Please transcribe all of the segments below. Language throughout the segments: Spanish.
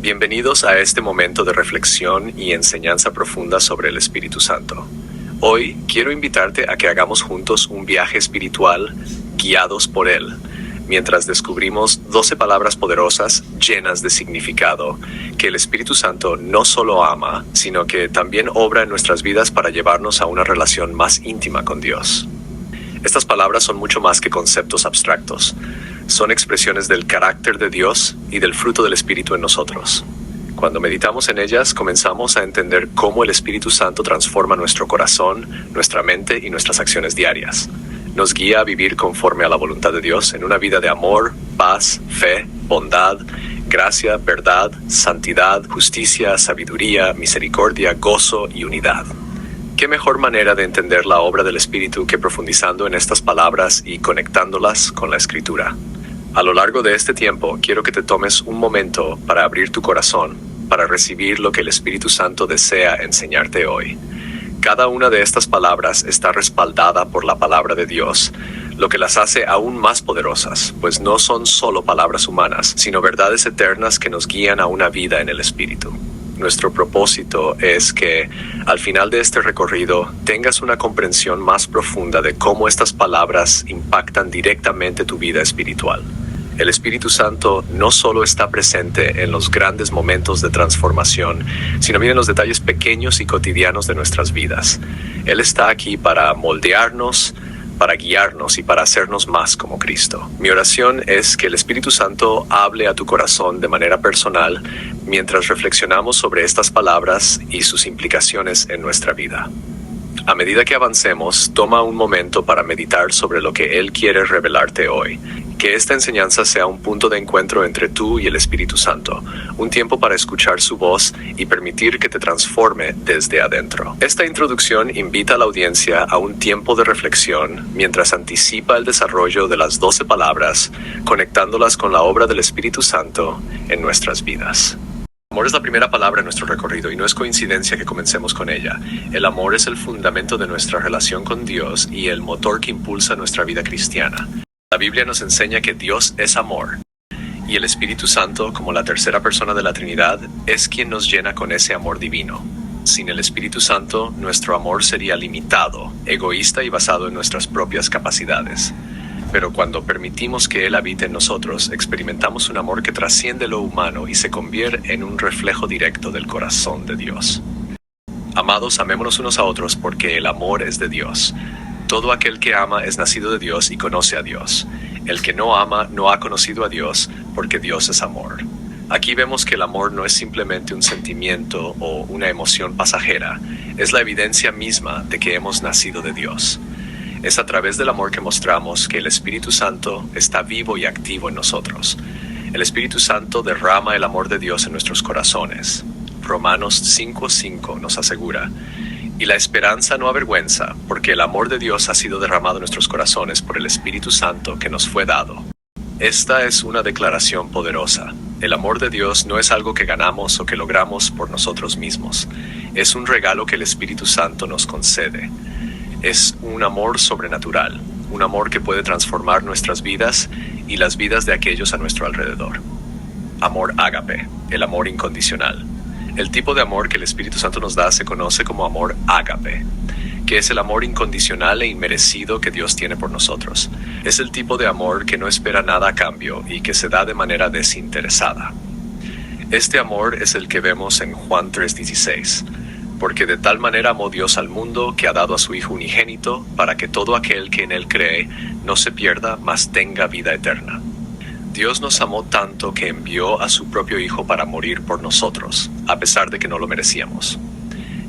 Bienvenidos a este momento de reflexión y enseñanza profunda sobre el Espíritu Santo. Hoy quiero invitarte a que hagamos juntos un viaje espiritual guiados por Él, mientras descubrimos 12 palabras poderosas llenas de significado que el Espíritu Santo no solo ama, sino que también obra en nuestras vidas para llevarnos a una relación más íntima con Dios. Estas palabras son mucho más que conceptos abstractos. Son expresiones del carácter de Dios y del fruto del Espíritu en nosotros. Cuando meditamos en ellas, comenzamos a entender cómo el Espíritu Santo transforma nuestro corazón, nuestra mente y nuestras acciones diarias. Nos guía a vivir conforme a la voluntad de Dios en una vida de amor, paz, fe, bondad, gracia, verdad, santidad, justicia, sabiduría, misericordia, gozo y unidad. ¿Qué mejor manera de entender la obra del Espíritu que profundizando en estas palabras y conectándolas con la Escritura? A lo largo de este tiempo, quiero que te tomes un momento para abrir tu corazón, para recibir lo que el Espíritu Santo desea enseñarte hoy. Cada una de estas palabras está respaldada por la palabra de Dios, lo que las hace aún más poderosas, pues no son solo palabras humanas, sino verdades eternas que nos guían a una vida en el Espíritu. Nuestro propósito es que, al final de este recorrido, tengas una comprensión más profunda de cómo estas palabras impactan directamente tu vida espiritual. El Espíritu Santo no solo está presente en los grandes momentos de transformación, sino también en los detalles pequeños y cotidianos de nuestras vidas. Él está aquí para moldearnos, para guiarnos y para hacernos más como Cristo. Mi oración es que el Espíritu Santo hable a tu corazón de manera personal mientras reflexionamos sobre estas palabras y sus implicaciones en nuestra vida. A medida que avancemos, toma un momento para meditar sobre lo que Él quiere revelarte hoy. Que esta enseñanza sea un punto de encuentro entre tú y el Espíritu Santo, un tiempo para escuchar su voz y permitir que te transforme desde adentro. Esta introducción invita a la audiencia a un tiempo de reflexión mientras anticipa el desarrollo de las 12 palabras, conectándolas con la obra del Espíritu Santo en nuestras vidas. Amor es la primera palabra en nuestro recorrido y no es coincidencia que comencemos con ella. El amor es el fundamento de nuestra relación con Dios y el motor que impulsa nuestra vida cristiana. La Biblia nos enseña que Dios es amor, y el Espíritu Santo, como la tercera persona de la Trinidad, es quien nos llena con ese amor divino. Sin el Espíritu Santo, nuestro amor sería limitado, egoísta y basado en nuestras propias capacidades. Pero cuando permitimos que Él habite en nosotros, experimentamos un amor que trasciende lo humano y se convierte en un reflejo directo del corazón de Dios. Amados, amémonos unos a otros porque el amor es de Dios. Todo aquel que ama es nacido de Dios y conoce a Dios. El que no ama no ha conocido a Dios, porque Dios es amor. Aquí vemos que el amor no es simplemente un sentimiento o una emoción pasajera, es la evidencia misma de que hemos nacido de Dios. Es a través del amor que mostramos que el Espíritu Santo está vivo y activo en nosotros. El Espíritu Santo derrama el amor de Dios en nuestros corazones. Romanos 5:5 nos asegura: y la esperanza no avergüenza, porque el amor de Dios ha sido derramado en nuestros corazones por el Espíritu Santo que nos fue dado. Esta es una declaración poderosa. El amor de Dios no es algo que ganamos o que logramos por nosotros mismos. Es un regalo que el Espíritu Santo nos concede. Es un amor sobrenatural, un amor que puede transformar nuestras vidas y las vidas de aquellos a nuestro alrededor. Amor ágape, el amor incondicional. El tipo de amor que el Espíritu Santo nos da se conoce como amor ágape, que es el amor incondicional e inmerecido que Dios tiene por nosotros. Es el tipo de amor que no espera nada a cambio y que se da de manera desinteresada. Este amor es el que vemos en Juan 3:16, porque de tal manera amó Dios al mundo que ha dado a su Hijo unigénito para que todo aquel que en Él cree no se pierda, mas tenga vida eterna. Dios nos amó tanto que envió a su propio Hijo para morir por nosotros, a pesar de que no lo merecíamos.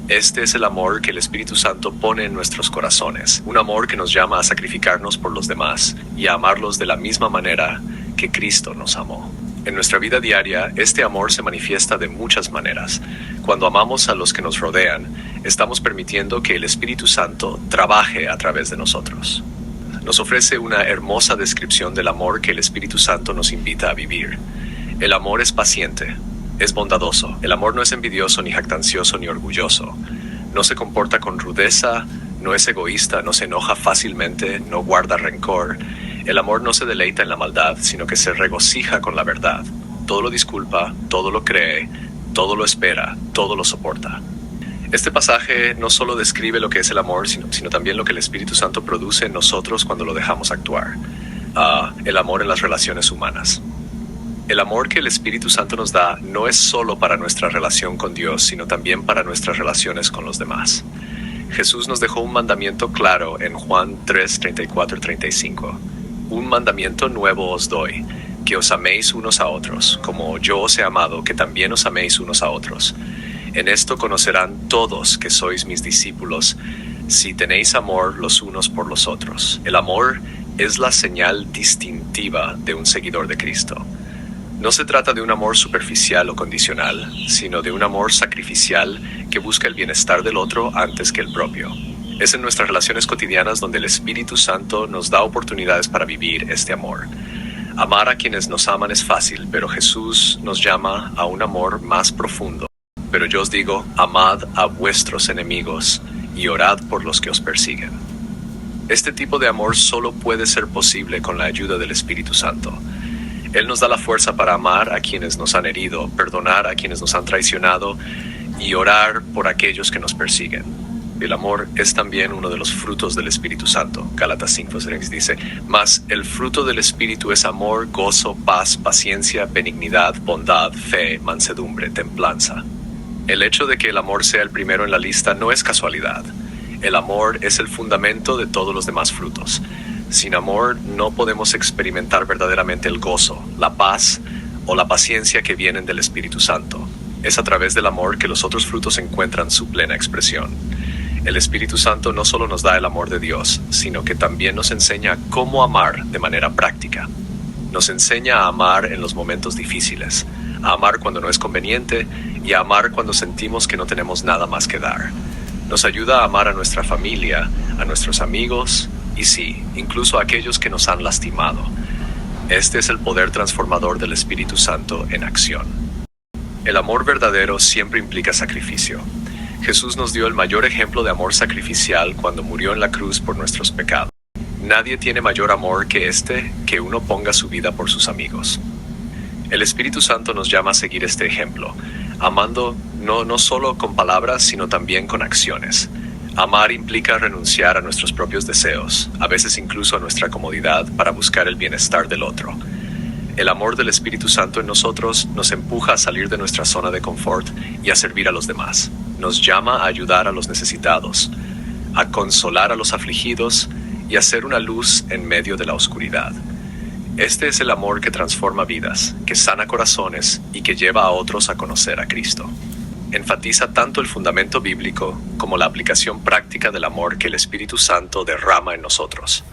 Este es el amor que el Espíritu Santo pone en nuestros corazones, un amor que nos llama a sacrificarnos por los demás y a amarlos de la misma manera que Cristo nos amó. En nuestra vida diaria, este amor se manifiesta de muchas maneras. Cuando amamos a los que nos rodean, estamos permitiendo que el Espíritu Santo trabaje a través de nosotros. Nos ofrece una hermosa descripción del amor que el Espíritu Santo nos invita a vivir. El amor es paciente, es bondadoso. El amor no es envidioso, ni jactancioso, ni orgulloso. No se comporta con rudeza, no es egoísta, no se enoja fácilmente, no guarda rencor. El amor no se deleita en la maldad, sino que se regocija con la verdad. todo lo disculpa, todo lo cree, todo lo espera, todo lo soporta. Este pasaje no solo describe lo que es el amor, sino también lo que el Espíritu Santo produce en nosotros cuando lo dejamos actuar. El amor en las relaciones humanas. El amor que el Espíritu Santo nos da no es solo para nuestra relación con Dios, sino también para nuestras relaciones con los demás. Jesús nos dejó un mandamiento claro en Juan 3, 34 y 35. Un mandamiento nuevo os doy, que os améis unos a otros, como yo os he amado, que también os améis unos a otros. En esto conocerán todos que sois mis discípulos, si tenéis amor los unos por los otros. El amor es la señal distintiva de un seguidor de Cristo. No se trata de un amor superficial o condicional, sino de un amor sacrificial que busca el bienestar del otro antes que el propio. Es en nuestras relaciones cotidianas donde el Espíritu Santo nos da oportunidades para vivir este amor. Amar a quienes nos aman es fácil, pero Jesús nos llama a un amor más profundo. Pero yo os digo, amad a vuestros enemigos y orad por los que os persiguen. Este tipo de amor solo puede ser posible con la ayuda del Espíritu Santo. Él nos da la fuerza para amar a quienes nos han herido, perdonar a quienes nos han traicionado y orar por aquellos que nos persiguen. El amor es también uno de los frutos del Espíritu Santo. Gálatas 5:6 dice, mas el fruto del Espíritu es amor, gozo, paz, paciencia, benignidad, bondad, fe, mansedumbre, templanza. El hecho de que el amor sea el primero en la lista no es casualidad. El amor es el fundamento de todos los demás frutos. Sin amor no podemos experimentar verdaderamente el gozo, la paz o la paciencia que vienen del Espíritu Santo. Es a través del amor que los otros frutos encuentran su plena expresión. El Espíritu Santo no solo nos da el amor de Dios, sino que también nos enseña cómo amar de manera práctica. Nos enseña a amar en los momentos difíciles, a amar cuando no es conveniente y a amar cuando sentimos que no tenemos nada más que dar. Nos ayuda a amar a nuestra familia, a nuestros amigos y sí, incluso a aquellos que nos han lastimado. Este es el poder transformador del Espíritu Santo en acción. El amor verdadero siempre implica sacrificio. Jesús nos dio el mayor ejemplo de amor sacrificial cuando murió en la cruz por nuestros pecados. Nadie tiene mayor amor que que uno ponga su vida por sus amigos. El Espíritu Santo nos llama a seguir este ejemplo, amando no solo con palabras, sino también con acciones. Amar implica renunciar a nuestros propios deseos, a veces incluso a nuestra comodidad, para buscar el bienestar del otro. El amor del Espíritu Santo en nosotros nos empuja a salir de nuestra zona de confort y a servir a los demás. Nos llama a ayudar a los necesitados, a consolar a los afligidos y a ser una luz en medio de la oscuridad. Este es el amor que transforma vidas, que sana corazones y que lleva a otros a conocer a Cristo. Enfatiza tanto el fundamento bíblico como la aplicación práctica del amor que el Espíritu Santo derrama en nosotros.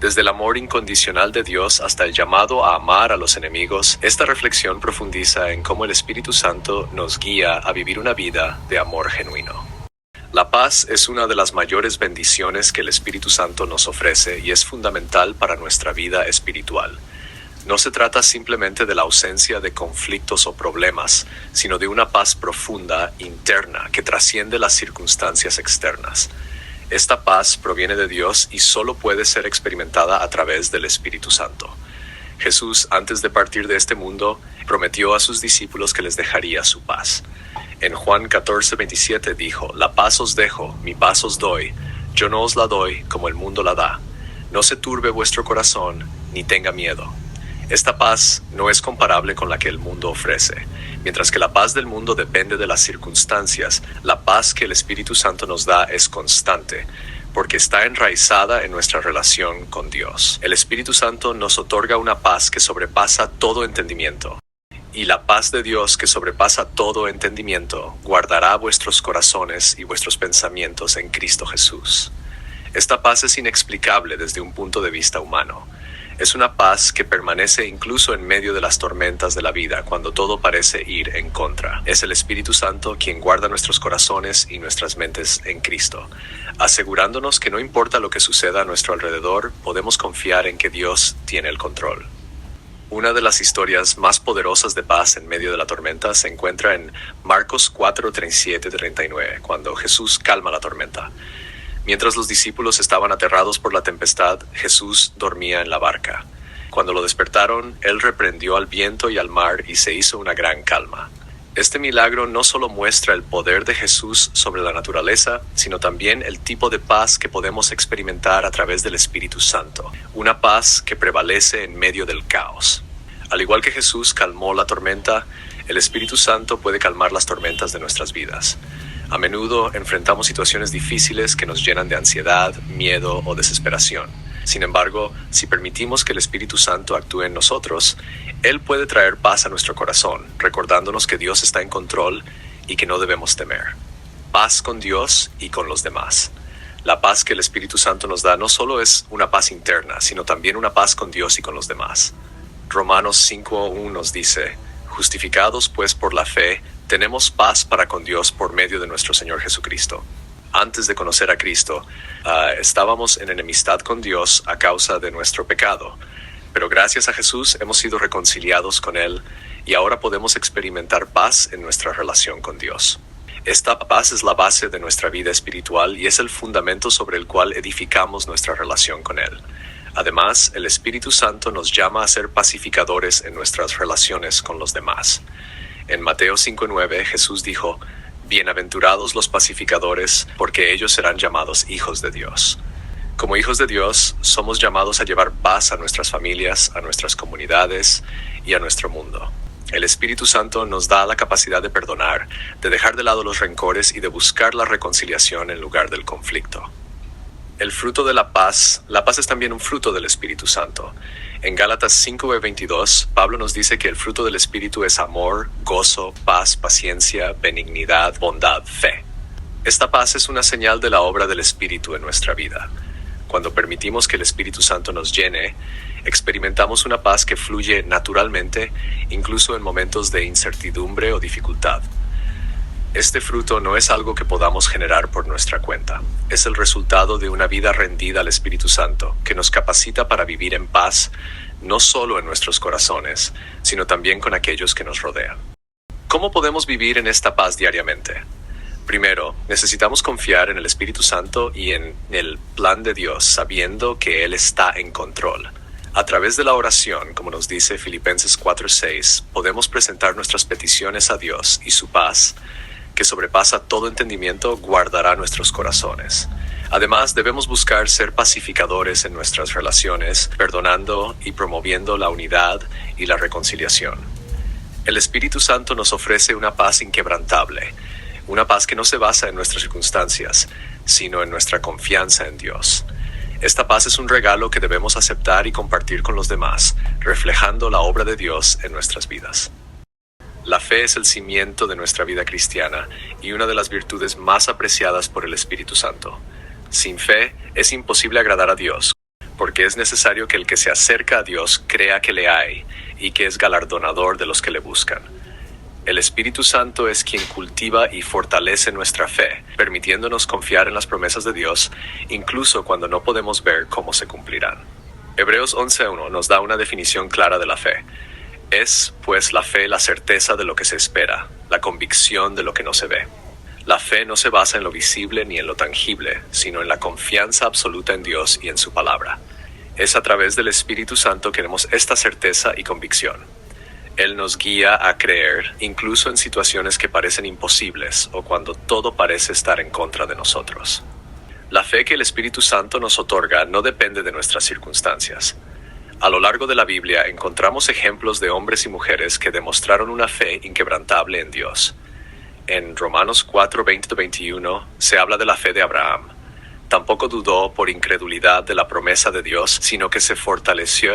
Desde el amor incondicional de Dios hasta el llamado a amar a los enemigos, esta reflexión profundiza en cómo el Espíritu Santo nos guía a vivir una vida de amor genuino. La paz es una de las mayores bendiciones que el Espíritu Santo nos ofrece y es fundamental para nuestra vida espiritual. No se trata simplemente de la ausencia de conflictos o problemas, sino de una paz profunda, interna, que trasciende las circunstancias externas. Esta paz proviene de Dios y solo puede ser experimentada a través del Espíritu Santo. Jesús, antes de partir de este mundo, prometió a sus discípulos que les dejaría su paz. En Juan 14:27 dijo, «La paz os dejo, mi paz os doy. Yo no os la doy como el mundo la da. No se turbe vuestro corazón, ni tenga miedo». Esta paz no es comparable con la que el mundo ofrece. Mientras que la paz del mundo depende de las circunstancias, la paz que el Espíritu Santo nos da es constante, porque está enraizada en nuestra relación con Dios. El Espíritu Santo nos otorga una paz que sobrepasa todo entendimiento. Y la paz de Dios que sobrepasa todo entendimiento guardará vuestros corazones y vuestros pensamientos en Cristo Jesús. Esta paz es inexplicable desde un punto de vista humano. Es una paz que permanece incluso en medio de las tormentas de la vida, cuando todo parece ir en contra. Es el Espíritu Santo quien guarda nuestros corazones y nuestras mentes en Cristo, asegurándonos que no importa lo que suceda a nuestro alrededor, podemos confiar en que Dios tiene el control. Una de las historias más poderosas de paz en medio de la tormenta se encuentra en Marcos 4:37-39, cuando Jesús calma la tormenta. Mientras los discípulos estaban aterrados por la tempestad, Jesús dormía en la barca. Cuando lo despertaron, él reprendió al viento y al mar y se hizo una gran calma. Este milagro no solo muestra el poder de Jesús sobre la naturaleza, sino también el tipo de paz que podemos experimentar a través del Espíritu Santo, una paz que prevalece en medio del caos. Al igual que Jesús calmó la tormenta, el Espíritu Santo puede calmar las tormentas de nuestras vidas. A menudo enfrentamos situaciones difíciles que nos llenan de ansiedad, miedo o desesperación. Sin embargo, si permitimos que el Espíritu Santo actúe en nosotros, Él puede traer paz a nuestro corazón, recordándonos que Dios está en control y que no debemos temer. Paz con Dios y con los demás. La paz que el Espíritu Santo nos da no solo es una paz interna, sino también una paz con Dios y con los demás. Romanos 5:1 nos dice: justificados pues por la fe, tenemos paz para con Dios por medio de nuestro Señor Jesucristo. Antes de conocer a Cristo, estábamos en enemistad con Dios a causa de nuestro pecado. Pero gracias a Jesús hemos sido reconciliados con Él y ahora podemos experimentar paz en nuestra relación con Dios. Esta paz es la base de nuestra vida espiritual y es el fundamento sobre el cual edificamos nuestra relación con Él. Además, el Espíritu Santo nos llama a ser pacificadores en nuestras relaciones con los demás. En Mateo 5:9, Jesús dijo: bienaventurados los pacificadores, porque ellos serán llamados hijos de Dios. Como hijos de Dios, somos llamados a llevar paz a nuestras familias, a nuestras comunidades y a nuestro mundo. El Espíritu Santo nos da la capacidad de perdonar, de dejar de lado los rencores y de buscar la reconciliación en lugar del conflicto. El fruto de la paz es también un fruto del Espíritu Santo. En Gálatas 5:22, Pablo nos dice que el fruto del Espíritu es amor, gozo, paz, paciencia, benignidad, bondad, fe. Esta paz es una señal de la obra del Espíritu en nuestra vida. Cuando permitimos que el Espíritu Santo nos llene, experimentamos una paz que fluye naturalmente, incluso en momentos de incertidumbre o dificultad. Este fruto no es algo que podamos generar por nuestra cuenta. Es el resultado de una vida rendida al Espíritu Santo, que nos capacita para vivir en paz, no solo en nuestros corazones, sino también con aquellos que nos rodean. ¿Cómo podemos vivir en esta paz diariamente? Primero, necesitamos confiar en el Espíritu Santo y en el plan de Dios, sabiendo que Él está en control. A través de la oración, como nos dice Filipenses 4:6, podemos presentar nuestras peticiones a Dios y su paz, que sobrepasa todo entendimiento, guardará nuestros corazones. Además, debemos buscar ser pacificadores en nuestras relaciones, perdonando y promoviendo la unidad y la reconciliación. El Espíritu Santo nos ofrece una paz inquebrantable, una paz que no se basa en nuestras circunstancias, sino en nuestra confianza en Dios. Esta paz es un regalo que debemos aceptar y compartir con los demás, reflejando la obra de Dios en nuestras vidas. La fe es el cimiento de nuestra vida cristiana y una de las virtudes más apreciadas por el Espíritu Santo. Sin fe es imposible agradar a Dios, porque es necesario que el que se acerca a Dios crea que le hay y que es galardonador de los que le buscan. El Espíritu Santo es quien cultiva y fortalece nuestra fe, permitiéndonos confiar en las promesas de Dios, incluso cuando no podemos ver cómo se cumplirán. Hebreos 11:1 nos da una definición clara de la fe. Es, pues, la fe la certeza de lo que se espera, la convicción de lo que no se ve. La fe no se basa en lo visible ni en lo tangible, sino en la confianza absoluta en Dios y en su palabra. Es a través del Espíritu Santo que tenemos esta certeza y convicción. Él nos guía a creer, incluso en situaciones que parecen imposibles o cuando todo parece estar en contra de nosotros. La fe que el Espíritu Santo nos otorga no depende de nuestras circunstancias. A lo largo de la Biblia encontramos ejemplos de hombres y mujeres que demostraron una fe inquebrantable en Dios. En Romanos 4:20-21 se habla de la fe de Abraham. Tampoco dudó por incredulidad de la promesa de Dios, sino que se fortaleció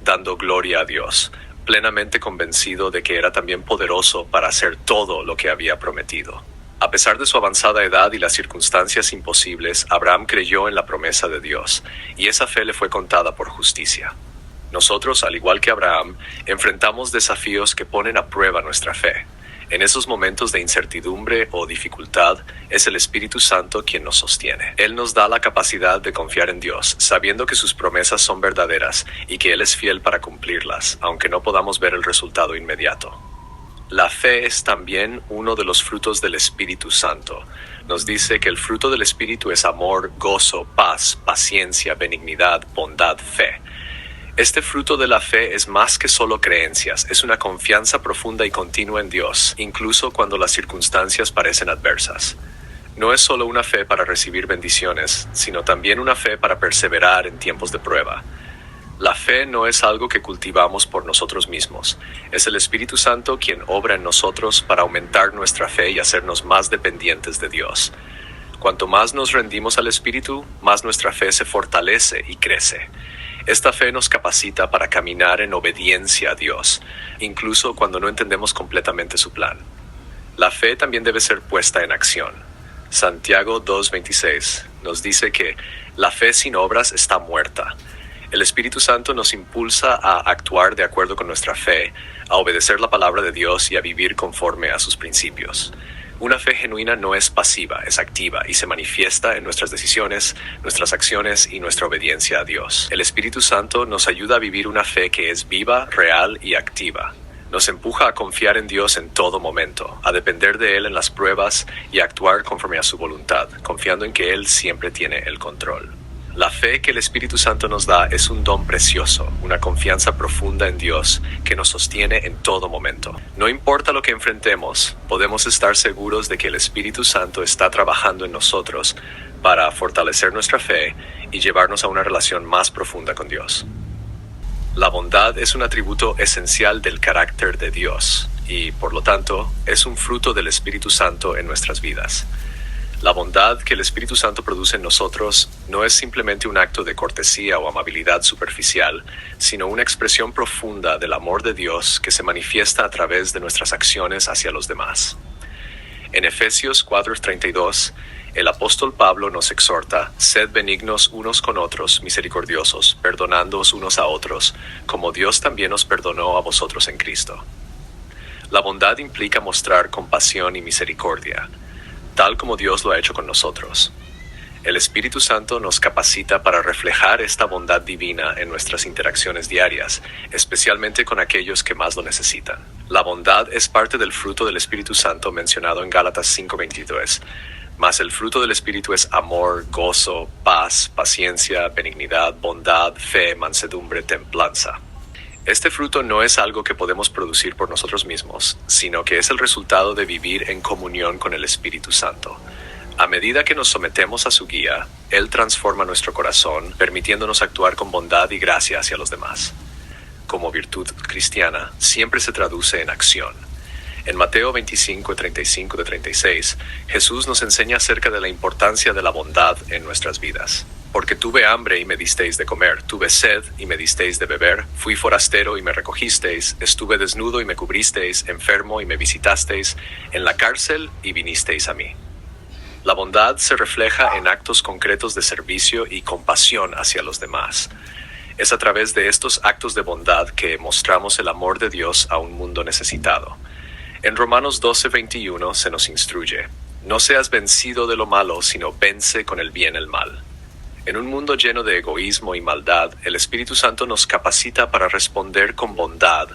dando gloria a Dios, plenamente convencido de que era también poderoso para hacer todo lo que había prometido. A pesar de su avanzada edad y las circunstancias imposibles, Abraham creyó en la promesa de Dios, y esa fe le fue contada por justicia. Nosotros, al igual que Abraham, enfrentamos desafíos que ponen a prueba nuestra fe. En esos momentos de incertidumbre o dificultad, es el Espíritu Santo quien nos sostiene. Él nos da la capacidad de confiar en Dios, sabiendo que sus promesas son verdaderas y que Él es fiel para cumplirlas, aunque no podamos ver el resultado inmediato. La fe es también uno de los frutos del Espíritu Santo. Nos dice que el fruto del Espíritu es amor, gozo, paz, paciencia, benignidad, bondad, fe. Este fruto de la fe es más que solo creencias, es una confianza profunda y continua en Dios, incluso cuando las circunstancias parecen adversas. No es solo una fe para recibir bendiciones, sino también una fe para perseverar en tiempos de prueba. La fe no es algo que cultivamos por nosotros mismos. Es el Espíritu Santo quien obra en nosotros para aumentar nuestra fe y hacernos más dependientes de Dios. Cuanto más nos rendimos al Espíritu, más nuestra fe se fortalece y crece. Esta fe nos capacita para caminar en obediencia a Dios, incluso cuando no entendemos completamente su plan. La fe también debe ser puesta en acción. Santiago 2:26 nos dice que la fe sin obras está muerta. El Espíritu Santo nos impulsa a actuar de acuerdo con nuestra fe, a obedecer la palabra de Dios y a vivir conforme a sus principios. Una fe genuina no es pasiva, es activa y se manifiesta en nuestras decisiones, nuestras acciones y nuestra obediencia a Dios. El Espíritu Santo nos ayuda a vivir una fe que es viva, real y activa. Nos empuja a confiar en Dios en todo momento, a depender de Él en las pruebas y a actuar conforme a su voluntad, confiando en que Él siempre tiene el control. La fe que el Espíritu Santo nos da es un don precioso, una confianza profunda en Dios que nos sostiene en todo momento. No importa lo que enfrentemos, podemos estar seguros de que el Espíritu Santo está trabajando en nosotros para fortalecer nuestra fe y llevarnos a una relación más profunda con Dios. La bondad es un atributo esencial del carácter de Dios y, por lo tanto, es un fruto del Espíritu Santo en nuestras vidas. La bondad que el Espíritu Santo produce en nosotros no es simplemente un acto de cortesía o amabilidad superficial, sino una expresión profunda del amor de Dios que se manifiesta a través de nuestras acciones hacia los demás. En Efesios 4:32, el apóstol Pablo nos exhorta: «Sed benignos unos con otros, misericordiosos, perdonándoos unos a otros, como Dios también os perdonó a vosotros en Cristo». La bondad implica mostrar compasión y misericordia, tal como Dios lo ha hecho con nosotros. El Espíritu Santo nos capacita para reflejar esta bondad divina en nuestras interacciones diarias, especialmente con aquellos que más lo necesitan. La bondad es parte del fruto del Espíritu Santo mencionado en Gálatas 5:23, mas el fruto del Espíritu es amor, gozo, paz, paciencia, benignidad, bondad, fe, mansedumbre, templanza. Este fruto no es algo que podemos producir por nosotros mismos, sino que es el resultado de vivir en comunión con el Espíritu Santo. A medida que nos sometemos a su guía, Él transforma nuestro corazón, permitiéndonos actuar con bondad y gracia hacia los demás. Como virtud cristiana, siempre se traduce en acción. En Mateo 25:35-36, Jesús nos enseña acerca de la importancia de la bondad en nuestras vidas. Porque tuve hambre y me disteis de comer, tuve sed y me disteis de beber, fui forastero y me recogisteis, estuve desnudo y me cubristeis, enfermo y me visitasteis, en la cárcel y vinisteis a mí. La bondad se refleja en actos concretos de servicio y compasión hacia los demás. Es a través de estos actos de bondad que mostramos el amor de Dios a un mundo necesitado. En Romanos 12:21 se nos instruye: «No seas vencido de lo malo, sino vence con el bien el mal». En un mundo lleno de egoísmo y maldad, el Espíritu Santo nos capacita para responder con bondad,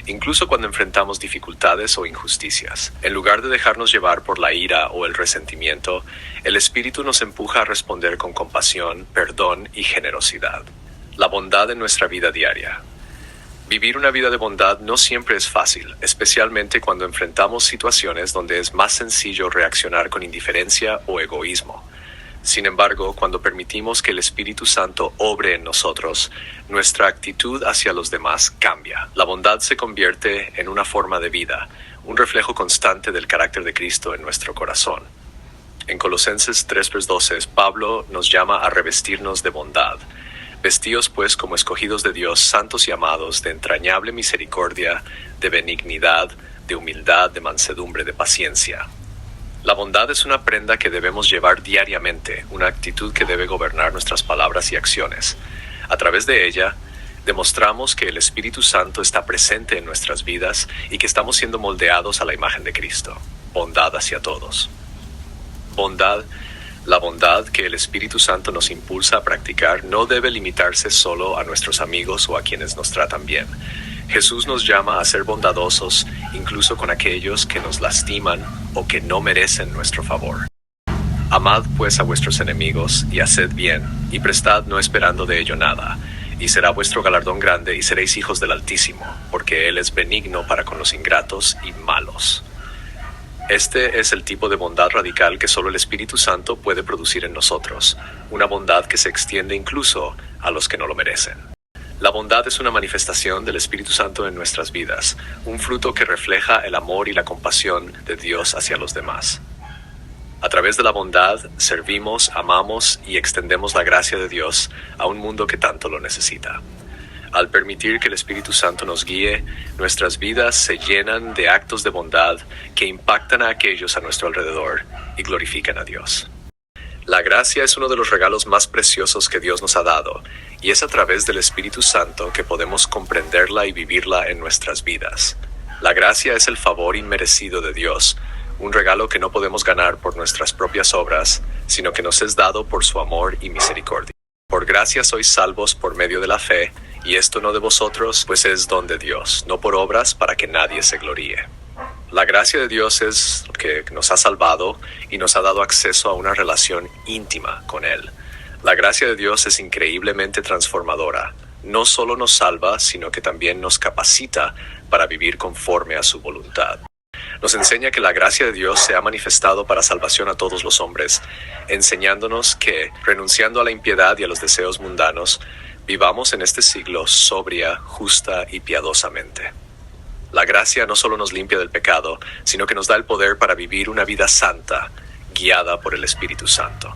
incluso cuando enfrentamos dificultades o injusticias. En lugar de dejarnos llevar por la ira o el resentimiento, el Espíritu nos empuja a responder con compasión, perdón y generosidad. La bondad en nuestra vida diaria. Vivir una vida de bondad no siempre es fácil, especialmente cuando enfrentamos situaciones donde es más sencillo reaccionar con indiferencia o egoísmo. Sin embargo, cuando permitimos que el Espíritu Santo obre en nosotros, nuestra actitud hacia los demás cambia. La bondad se convierte en una forma de vida, un reflejo constante del carácter de Cristo en nuestro corazón. En Colosenses 3:12, Pablo nos llama a revestirnos de bondad. «Vestíos pues como escogidos de Dios, santos y amados, de entrañable misericordia, de benignidad, de humildad, de mansedumbre, de paciencia». La bondad es una prenda que debemos llevar diariamente, una actitud que debe gobernar nuestras palabras y acciones. A través de ella, demostramos que el Espíritu Santo está presente en nuestras vidas y que estamos siendo moldeados a la imagen de Cristo. Bondad hacia todos. La bondad que el Espíritu Santo nos impulsa a practicar no debe limitarse solo a nuestros amigos o a quienes nos tratan bien. Jesús nos llama a ser bondadosos incluso con aquellos que nos lastiman o que no merecen nuestro favor. Amad pues a vuestros enemigos y haced bien, y prestad no esperando de ello nada, y será vuestro galardón grande y seréis hijos del Altísimo, porque Él es benigno para con los ingratos y malos. Este es el tipo de bondad radical que solo el Espíritu Santo puede producir en nosotros, una bondad que se extiende incluso a los que no lo merecen. La bondad es una manifestación del Espíritu Santo en nuestras vidas, un fruto que refleja el amor y la compasión de Dios hacia los demás. A través de la bondad, servimos, amamos y extendemos la gracia de Dios a un mundo que tanto lo necesita. Al permitir que el Espíritu Santo nos guíe, nuestras vidas se llenan de actos de bondad que impactan a aquellos a nuestro alrededor y glorifican a Dios. La gracia es uno de los regalos más preciosos que Dios nos ha dado, y es a través del Espíritu Santo que podemos comprenderla y vivirla en nuestras vidas. La gracia es el favor inmerecido de Dios, un regalo que no podemos ganar por nuestras propias obras, sino que nos es dado por su amor y misericordia. Por gracia sois salvos por medio de la fe, y esto no de vosotros, pues es don de Dios, no por obras para que nadie se gloríe. La gracia de Dios es lo que nos ha salvado y nos ha dado acceso a una relación íntima con Él. La gracia de Dios es increíblemente transformadora. No solo nos salva, sino que también nos capacita para vivir conforme a su voluntad. Nos enseña que la gracia de Dios se ha manifestado para salvación a todos los hombres, enseñándonos que, renunciando a la impiedad y a los deseos mundanos, vivamos en este siglo sobria, justa y piadosamente. La gracia no solo nos limpia del pecado, sino que nos da el poder para vivir una vida santa, guiada por el Espíritu Santo.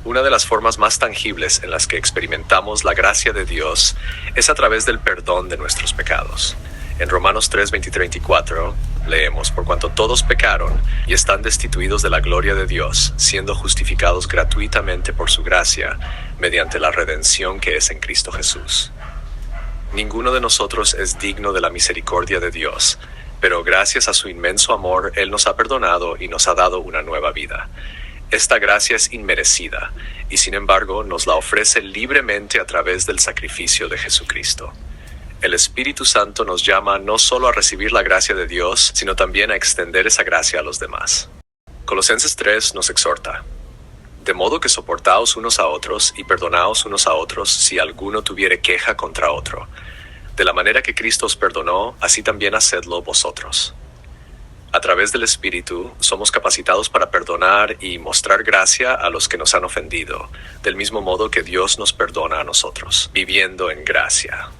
Una de las formas más tangibles en las que experimentamos la gracia de Dios es a través del perdón de nuestros pecados. En Romanos 3, 23-24 leemos: por cuanto todos pecaron y están destituidos de la gloria de Dios, siendo justificados gratuitamente por su gracia, mediante la redención que es en Cristo Jesús. Ninguno de nosotros es digno de la misericordia de Dios, pero gracias a su inmenso amor, Él nos ha perdonado y nos ha dado una nueva vida. Esta gracia es inmerecida, y sin embargo nos la ofrece libremente a través del sacrificio de Jesucristo. El Espíritu Santo nos llama no solo a recibir la gracia de Dios, sino también a extender esa gracia a los demás. Colosenses 3 nos exhorta: de modo que soportaos unos a otros y perdonaos unos a otros si alguno tuviere queja contra otro. De la manera que Cristo os perdonó, así también hacedlo vosotros. A través del Espíritu somos capacitados para perdonar y mostrar gracia a los que nos han ofendido, del mismo modo que Dios nos perdona a nosotros, viviendo en gracia.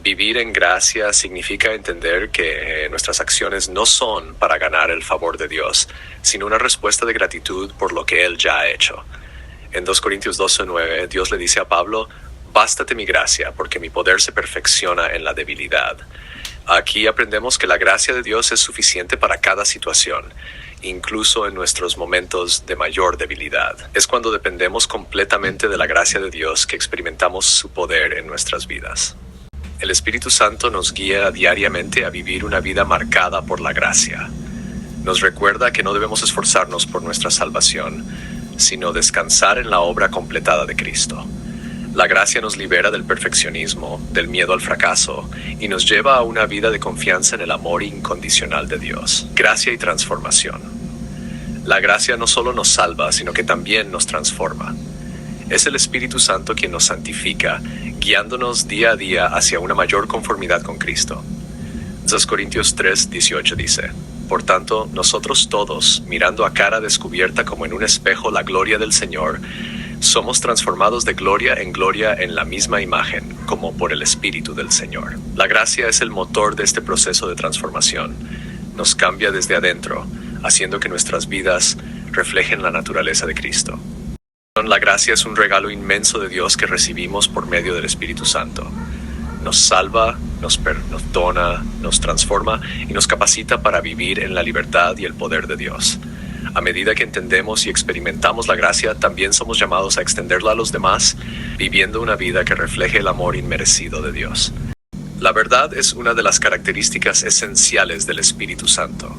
Vivir en gracia significa entender que nuestras acciones no son para ganar el favor de Dios, sino una respuesta de gratitud por lo que Él ya ha hecho. En 2 Corintios 12:9, Dios le dice a Pablo: bástate mi gracia, porque mi poder se perfecciona en la debilidad. Aquí aprendemos que la gracia de Dios es suficiente para cada situación, incluso en nuestros momentos de mayor debilidad. Es cuando dependemos completamente de la gracia de Dios que experimentamos su poder en nuestras vidas. El Espíritu Santo nos guía diariamente a vivir una vida marcada por la gracia. Nos recuerda que no debemos esforzarnos por nuestra salvación, sino descansar en la obra completada de Cristo. La gracia nos libera del perfeccionismo, del miedo al fracaso, y nos lleva a una vida de confianza en el amor incondicional de Dios. Gracia y transformación. La gracia no solo nos salva, sino que también nos transforma. Es el Espíritu Santo quien nos santifica, guiándonos día a día hacia una mayor conformidad con Cristo. 2 Corintios 3:18 dice: por tanto, nosotros todos, mirando a cara descubierta como en un espejo la gloria del Señor, somos transformados de gloria en la misma imagen, como por el Espíritu del Señor. La gracia es el motor de este proceso de transformación. Nos cambia desde adentro, haciendo que nuestras vidas reflejen la naturaleza de Cristo. La gracia es un regalo inmenso de Dios que recibimos por medio del Espíritu Santo. Nos salva, nos perdona, nos transforma y nos capacita para vivir en la libertad y el poder de Dios. A medida que entendemos y experimentamos la gracia, también somos llamados a extenderla a los demás, viviendo una vida que refleje el amor inmerecido de Dios. La verdad es una de las características esenciales del Espíritu Santo.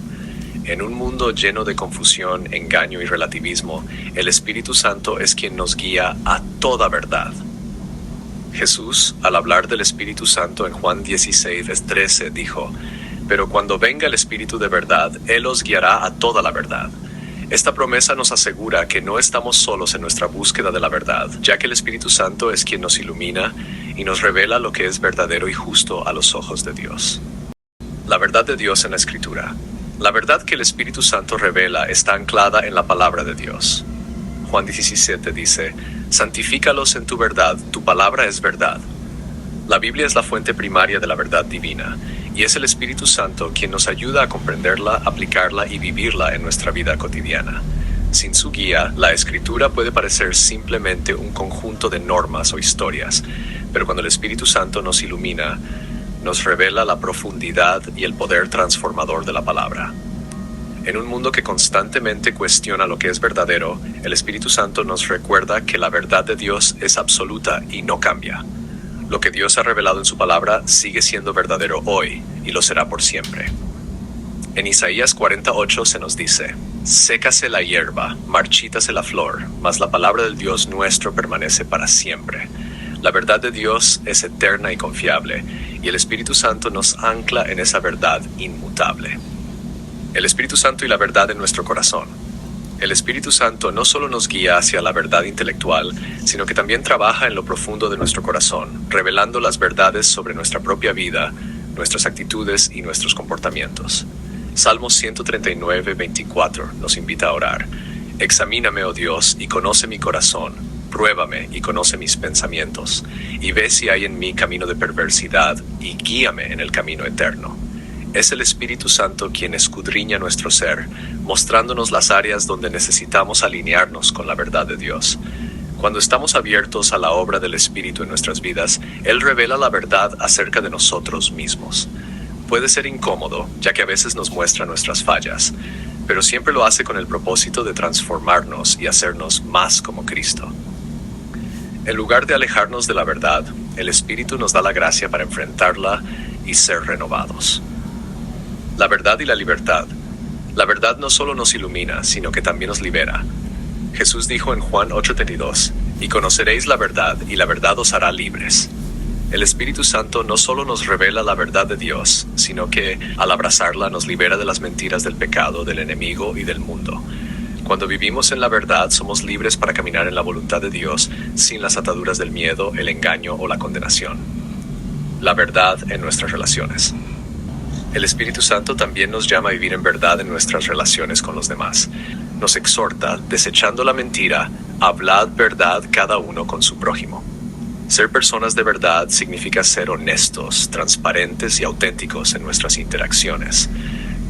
En un mundo lleno de confusión, engaño y relativismo, el Espíritu Santo es quien nos guía a toda verdad. Jesús, al hablar del Espíritu Santo en Juan 16:13, dijo: pero cuando venga el Espíritu de verdad, Él os guiará a toda la verdad. Esta promesa nos asegura que no estamos solos en nuestra búsqueda de la verdad, ya que el Espíritu Santo es quien nos ilumina y nos revela lo que es verdadero y justo a los ojos de Dios. La verdad de Dios en la Escritura. La verdad que el Espíritu Santo revela está anclada en la palabra de Dios. Juan 17 dice: «Santifícalos en tu verdad, tu palabra es verdad». La Biblia es la fuente primaria de la verdad divina, y es el Espíritu Santo quien nos ayuda a comprenderla, aplicarla y vivirla en nuestra vida cotidiana. Sin su guía, la Escritura puede parecer simplemente un conjunto de normas o historias, pero cuando el Espíritu Santo nos ilumina, nos revela la profundidad y el poder transformador de la palabra. En un mundo que constantemente cuestiona lo que es verdadero, el Espíritu Santo nos recuerda que la verdad de Dios es absoluta y no cambia. Lo que Dios ha revelado en su palabra sigue siendo verdadero hoy y lo será por siempre. En Isaías 48 se nos dice: «Sécase la hierba, marchítase la flor, mas la palabra del Dios nuestro permanece para siempre». La verdad de Dios es eterna y confiable, y el Espíritu Santo nos ancla en esa verdad inmutable. El Espíritu Santo y la verdad en nuestro corazón. El Espíritu Santo no solo nos guía hacia la verdad intelectual, sino que también trabaja en lo profundo de nuestro corazón, revelando las verdades sobre nuestra propia vida, nuestras actitudes y nuestros comportamientos. Salmos 139, 24 nos invita a orar: «Examíname, oh Dios, y conoce mi corazón. Pruébame y conoce mis pensamientos, y ve si hay en mí camino de perversidad, y guíame en el camino eterno». Es el Espíritu Santo quien escudriña nuestro ser, mostrándonos las áreas donde necesitamos alinearnos con la verdad de Dios. Cuando estamos abiertos a la obra del Espíritu en nuestras vidas, Él revela la verdad acerca de nosotros mismos. Puede ser incómodo, ya que a veces nos muestra nuestras fallas, pero siempre lo hace con el propósito de transformarnos y hacernos más como Cristo. En lugar de alejarnos de la verdad, el Espíritu nos da la gracia para enfrentarla y ser renovados. La verdad y la libertad. La verdad no solo nos ilumina, sino que también nos libera. Jesús dijo en Juan 8:32: «Y conoceréis la verdad, y la verdad os hará libres». El Espíritu Santo no solo nos revela la verdad de Dios, sino que, al abrazarla, nos libera de las mentiras del pecado, del enemigo y del mundo. Cuando vivimos en la verdad, somos libres para caminar en la voluntad de Dios, sin las ataduras del miedo, el engaño o la condenación. La verdad en nuestras relaciones. El Espíritu Santo también nos llama a vivir en verdad en nuestras relaciones con los demás. Nos exhorta, desechando la mentira, hablad verdad cada uno con su prójimo. Ser personas de verdad significa ser honestos, transparentes y auténticos en nuestras interacciones.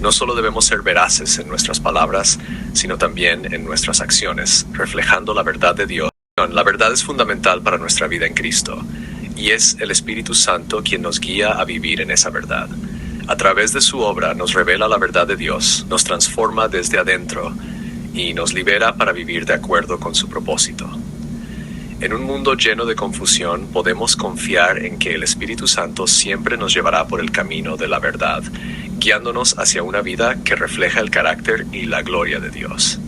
No solo debemos ser veraces en nuestras palabras, sino también en nuestras acciones, reflejando la verdad de Dios. La verdad es fundamental para nuestra vida en Cristo, y es el Espíritu Santo quien nos guía a vivir en esa verdad. A través de su obra nos revela la verdad de Dios, nos transforma desde adentro y nos libera para vivir de acuerdo con su propósito. En un mundo lleno de confusión, podemos confiar en que el Espíritu Santo siempre nos llevará por el camino de la verdad, guiándonos hacia una vida que refleja el carácter y la gloria de Dios.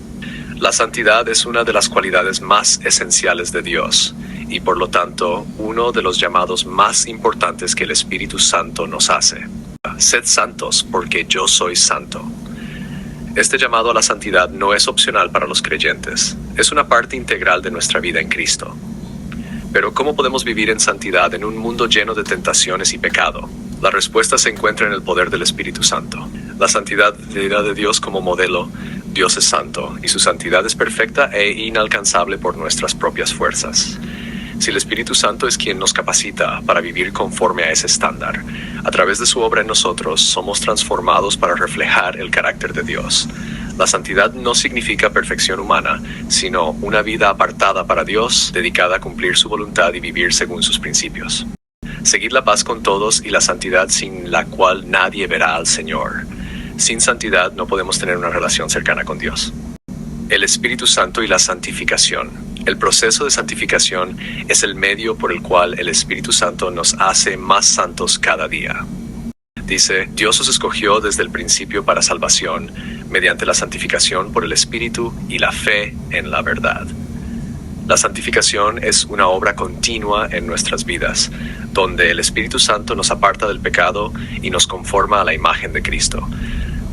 La santidad es una de las cualidades más esenciales de Dios y, por lo tanto, uno de los llamados más importantes que el Espíritu Santo nos hace. Sed santos, porque yo soy santo. Este llamado a la santidad no es opcional para los creyentes, es una parte integral de nuestra vida en Cristo. Pero ¿cómo podemos vivir en santidad en un mundo lleno de tentaciones y pecado? La respuesta se encuentra en el poder del Espíritu Santo. La santidad de Dios como modelo. Dios es santo, y su santidad es perfecta e inalcanzable por nuestras propias fuerzas. Si el Espíritu Santo es quien nos capacita para vivir conforme a ese estándar, a través de su obra en nosotros somos transformados para reflejar el carácter de Dios. La santidad no significa perfección humana, sino una vida apartada para Dios, dedicada a cumplir su voluntad y vivir según sus principios. Seguid la paz con todos y la santidad sin la cual nadie verá al Señor. Sin santidad no podemos tener una relación cercana con Dios. El Espíritu Santo y la santificación. El proceso de santificación es el medio por el cual el Espíritu Santo nos hace más santos cada día. Dice: Dios os escogió desde el principio para salvación, mediante la santificación por el Espíritu y la fe en la verdad. La santificación es una obra continua en nuestras vidas, donde el Espíritu Santo nos aparta del pecado y nos conforma a la imagen de Cristo.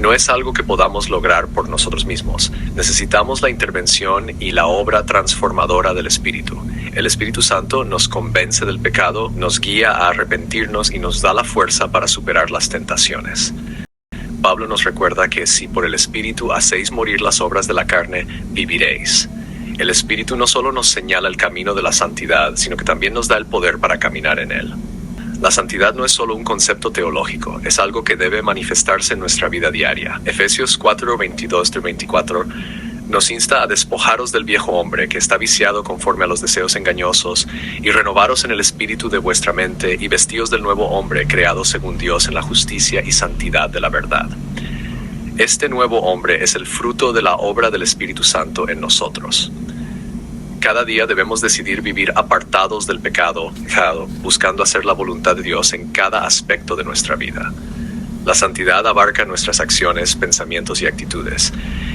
No es algo que podamos lograr por nosotros mismos. Necesitamos la intervención y la obra transformadora del Espíritu. El Espíritu Santo nos convence del pecado, nos guía a arrepentirnos y nos da la fuerza para superar las tentaciones. Pablo nos recuerda que si por el Espíritu hacéis morir las obras de la carne, viviréis. El Espíritu no solo nos señala el camino de la santidad, sino que también nos da el poder para caminar en él. La santidad no es solo un concepto teológico, es algo que debe manifestarse en nuestra vida diaria. Efesios 4:22-24 nos insta a despojaros del viejo hombre que está viciado conforme a los deseos engañosos y renovaros en el espíritu de vuestra mente y vestíos del nuevo hombre creado según Dios en la justicia y santidad de la verdad. Este nuevo hombre es el fruto de la obra del Espíritu Santo en nosotros. Cada día debemos decidir vivir apartados del pecado, buscando hacer la voluntad de Dios en cada aspecto de nuestra vida. La santidad abarca nuestras acciones, pensamientos y actitudes.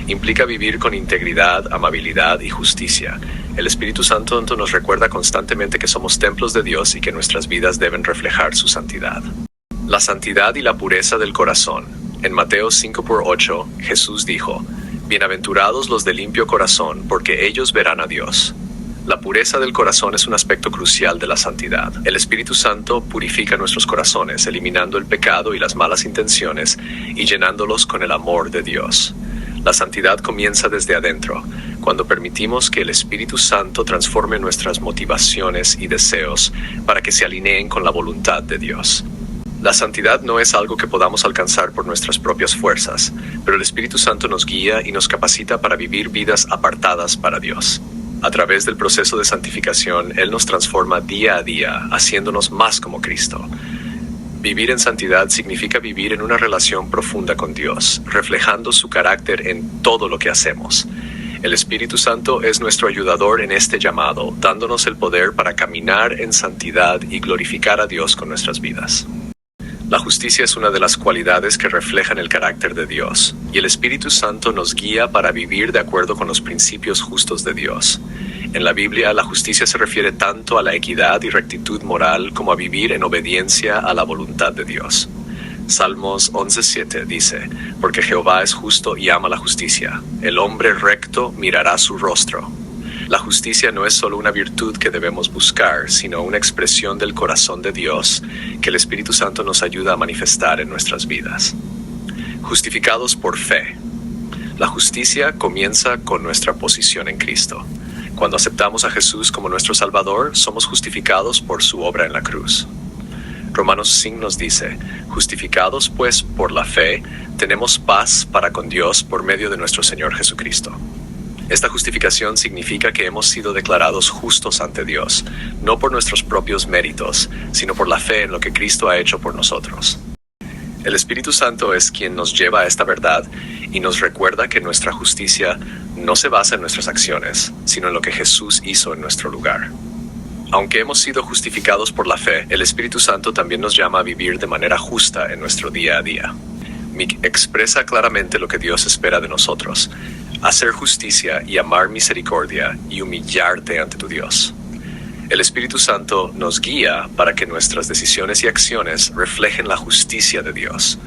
Implica vivir con integridad, amabilidad y justicia. El Espíritu Santo nos recuerda constantemente que somos templos de Dios y que nuestras vidas deben reflejar su santidad. La santidad y la pureza del corazón. En Mateo 5:8, Jesús dijo: Bienaventurados los de limpio corazón, porque ellos verán a Dios. La pureza del corazón es un aspecto crucial de la santidad. El Espíritu Santo purifica nuestros corazones, eliminando el pecado y las malas intenciones y llenándolos con el amor de Dios. La santidad comienza desde adentro, cuando permitimos que el Espíritu Santo transforme nuestras motivaciones y deseos para que se alineen con la voluntad de Dios. La santidad no es algo que podamos alcanzar por nuestras propias fuerzas, pero el Espíritu Santo nos guía y nos capacita para vivir vidas apartadas para Dios. A través del proceso de santificación, Él nos transforma día a día, haciéndonos más como Cristo. Vivir en santidad significa vivir en una relación profunda con Dios, reflejando su carácter en todo lo que hacemos. El Espíritu Santo es nuestro ayudador en este llamado, dándonos el poder para caminar en santidad y glorificar a Dios con nuestras vidas. La justicia es una de las cualidades que reflejan el carácter de Dios, y el Espíritu Santo nos guía para vivir de acuerdo con los principios justos de Dios. En la Biblia, la justicia se refiere tanto a la equidad y rectitud moral como a vivir en obediencia a la voluntad de Dios. Salmos 11:7 dice: Porque Jehová es justo y ama la justicia. El hombre recto mirará su rostro. La justicia no es solo una virtud que debemos buscar, sino una expresión del corazón de Dios que el Espíritu Santo nos ayuda a manifestar en nuestras vidas. Justificados por fe. La justicia comienza con nuestra posición en Cristo. Cuando aceptamos a Jesús como nuestro Salvador, somos justificados por su obra en la cruz. Romanos 5 nos dice: Justificados pues por la fe, tenemos paz para con Dios por medio de nuestro Señor Jesucristo. Esta justificación significa que hemos sido declarados justos ante Dios, no por nuestros propios méritos, sino por la fe en lo que Cristo ha hecho por nosotros. El Espíritu Santo es quien nos lleva a esta verdad y nos recuerda que nuestra justicia no se basa en nuestras acciones, sino en lo que Jesús hizo en nuestro lugar. Aunque hemos sido justificados por la fe, el Espíritu Santo también nos llama a vivir de manera justa en nuestro día a día. Mick expresa claramente lo que Dios espera de nosotros: hacer justicia y amar misericordia y humillarte ante tu Dios. El Espíritu Santo nos guía para que nuestras decisiones y acciones reflejen la justicia de Dios.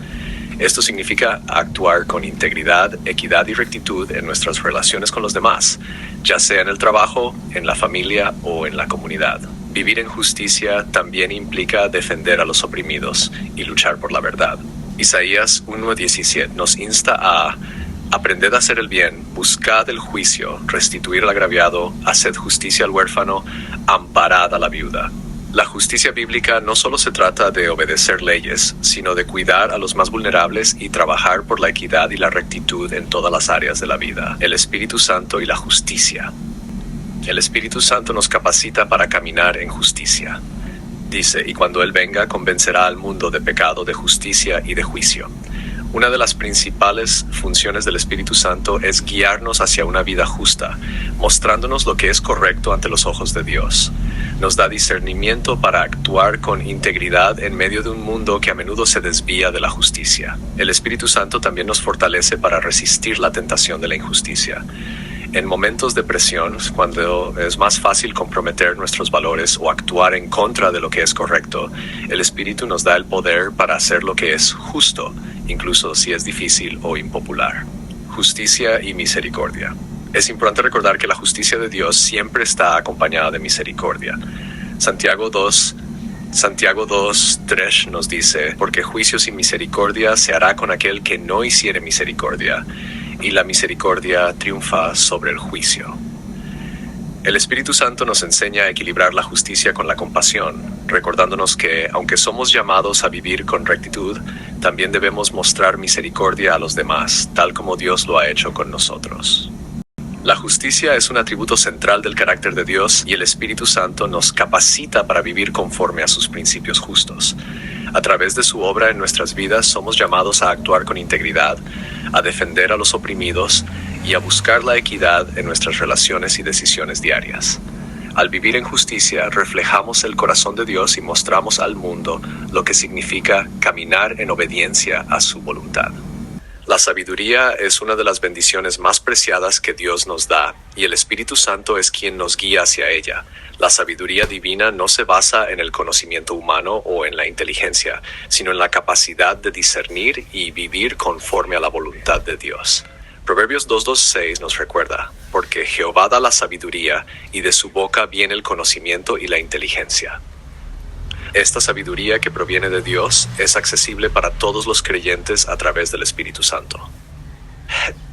Esto significa actuar con integridad, equidad y rectitud en nuestras relaciones con los demás, ya sea en el trabajo, en la familia o en la comunidad. Vivir en justicia también implica defender a los oprimidos y luchar por la verdad. Isaías 1:17 nos insta a: aprended a hacer el bien, buscad el juicio, restituir al agraviado, haced justicia al huérfano, amparad a la viuda. La justicia bíblica no solo se trata de obedecer leyes, sino de cuidar a los más vulnerables y trabajar por la equidad y la rectitud en todas las áreas de la vida. El Espíritu Santo y la justicia. El Espíritu Santo nos capacita para caminar en justicia. Dice: y cuando Él venga, convencerá al mundo de pecado, de justicia y de juicio. Una de las principales funciones del Espíritu Santo es guiarnos hacia una vida justa, mostrándonos lo que es correcto ante los ojos de Dios. Nos da discernimiento para actuar con integridad en medio de un mundo que a menudo se desvía de la justicia. El Espíritu Santo también nos fortalece para resistir la tentación de la injusticia. En momentos de presión, cuando es más fácil comprometer nuestros valores o actuar en contra de lo que es correcto, el Espíritu nos da el poder para hacer lo que es justo incluso si es difícil o impopular. Justicia y misericordia. Es importante recordar que la justicia de Dios siempre está acompañada de misericordia. Santiago 2:3 nos dice, porque juicio sin misericordia se hará con aquel que no hiciere misericordia, y la misericordia triunfa sobre el juicio. El Espíritu Santo nos enseña a equilibrar la justicia con la compasión, recordándonos que, aunque somos llamados a vivir con rectitud, también debemos mostrar misericordia a los demás, tal como Dios lo ha hecho con nosotros. La justicia es un atributo central del carácter de Dios y el Espíritu Santo nos capacita para vivir conforme a sus principios justos. A través de su obra en nuestras vidas somos llamados a actuar con integridad, a defender a los oprimidos y a buscar la equidad en nuestras relaciones y decisiones diarias. Al vivir en justicia, reflejamos el corazón de Dios y mostramos al mundo lo que significa caminar en obediencia a su voluntad. La sabiduría es una de las bendiciones más preciadas que Dios nos da, y el Espíritu Santo es quien nos guía hacia ella. La sabiduría divina no se basa en el conocimiento humano o en la inteligencia, sino en la capacidad de discernir y vivir conforme a la voluntad de Dios. Proverbios 2:6 nos recuerda, porque Jehová da la sabiduría, y de su boca viene el conocimiento y la inteligencia. Esta sabiduría que proviene de Dios es accesible para todos los creyentes a través del Espíritu Santo.